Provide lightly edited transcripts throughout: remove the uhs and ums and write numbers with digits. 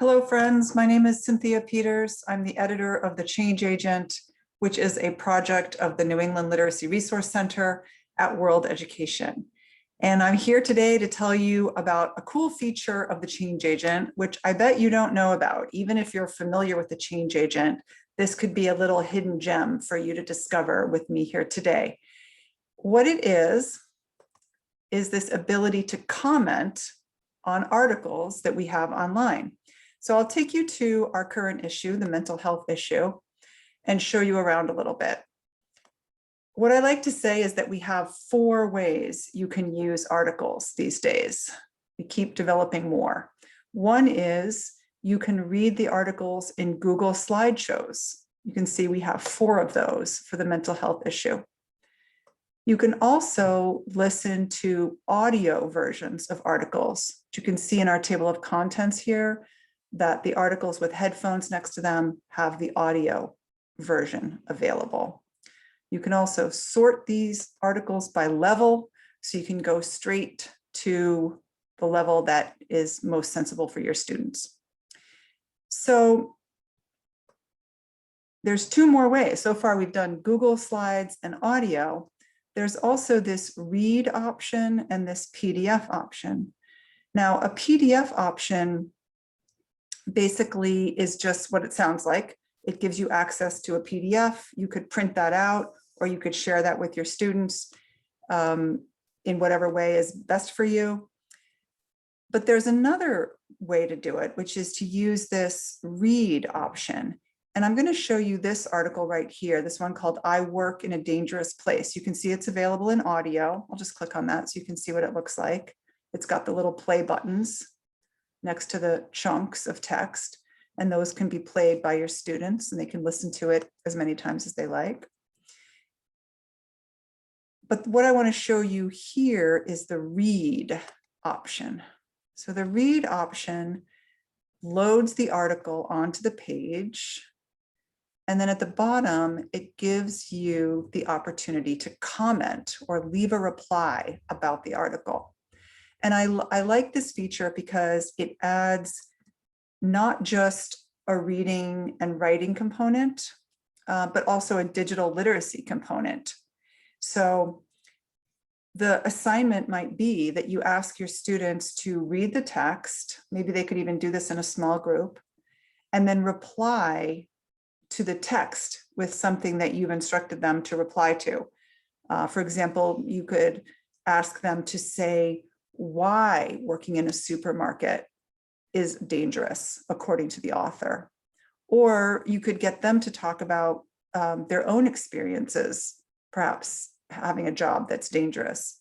Hello, friends. My name is Cynthia Peters. I'm the editor of The Change Agent, which is a project of the New England Literacy Resource Center at World Education. And I'm here today to tell you about a cool feature of the Change Agent, which I bet you don't know about. Even if you're familiar with the Change Agent, this could be a little hidden gem for you to discover with me here today. What it is this ability to comment on articles that we have online. So I'll take you to our current issue, the mental health issue, and show you around a little bit. What I like to say is that we have 4 ways you can use articles these days. We keep developing more. One is you can read the articles in Google slideshows. You can see we have 4 of those for the mental health issue. You can also listen to audio versions of articles. You can see in our table of contents here that the articles with headphones next to them have the audio version available. You can also sort these articles by level, so you can go straight to the level that is most sensible for your students. So there's 2 more ways. So far, we've done Google Slides and audio. There's also this read option and this PDF option. Now, a PDF option basically is just what it sounds like. It gives you access to a PDF. You could print that out, or you could share that with your students in whatever way is best for you. But there's another way to do it, which is to use this read option. And I'm going to show you this article right here, this one called "I Work in a Dangerous Place." You can see it's available in audio. I'll just click on that so you can see what it looks like. It's got the little play buttons next to the chunks of text, and those can be played by your students, and they can listen to it as many times as they like. But what I want to show you here is the read option. So the read option loads the article onto the page, and then at the bottom, it gives you the opportunity to comment or leave a reply about the article. And I like this feature because it adds not just a reading and writing component, but also a digital literacy component. So the assignment might be that you ask your students to read the text. Maybe they could even do this in a small group, and then reply to the text with something that you've instructed them to reply to. For example, you could ask them to say why working in a supermarket is dangerous, according to the author. Or you could get them to talk about their own experiences, perhaps having a job that's dangerous.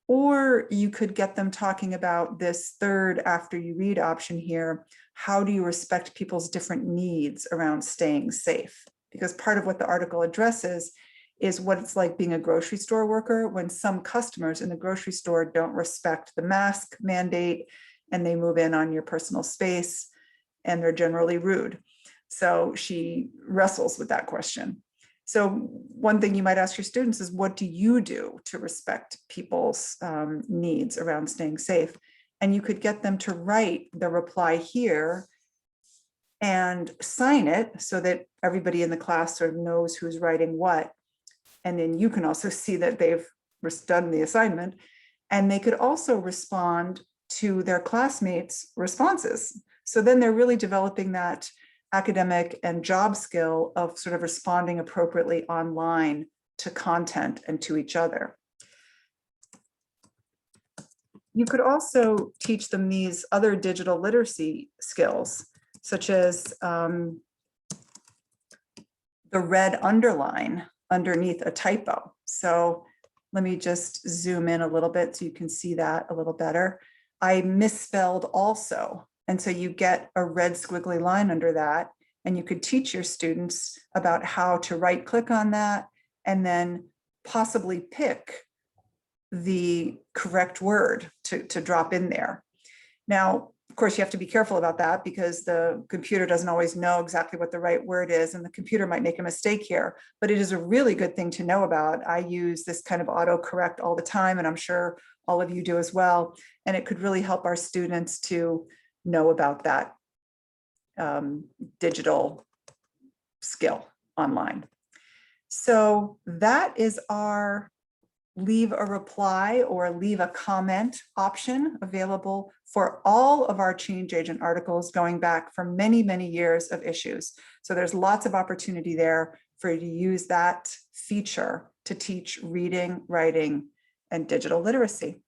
Or you could get them talking about this third after you read option here. How do you respect people's different needs around staying safe? Because part of what the article addresses is what it's like being a grocery store worker when some customers in the grocery store don't respect the mask mandate and they move in on your personal space and they're generally rude. So she wrestles with that question. So one thing you might ask your students is, what do you do to respect people's needs around staying safe? And you could get them to write the reply here and sign it so that everybody in the class sort of knows who's writing what. And then you can also see that they've done the assignment. And they could also respond to their classmates' responses. So then they're really developing that academic and job skill of sort of responding appropriately online to content and to each other. You could also teach them these other digital literacy skills, such as the red underline underneath a typo. So let me just zoom in a little bit so you can see that a little better. I misspelled also. And so you get a red squiggly line under that, and you could teach your students about how to right click on that and then possibly pick the correct word to drop in there. Now, of course, you have to be careful about that because the computer doesn't always know exactly what the right word is, and the computer might make a mistake here, but it is a really good thing to know about. I use this kind of autocorrect all the time, and I'm sure all of you do as well. And it could really help our students to know about that. digital skill online. So that is our leave a reply or leave a comment option available for all of our change agent articles going back for many, many years of issues. So there's lots of opportunity there for you to use that feature to teach reading, writing, and digital literacy.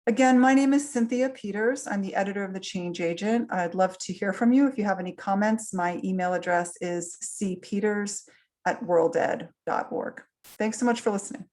Again, my name is Cynthia Peters. I'm the editor of the Change Agent. I'd love to hear from you. If you have any comments, my email address is cpeters@worlded.org. Thanks so much for listening.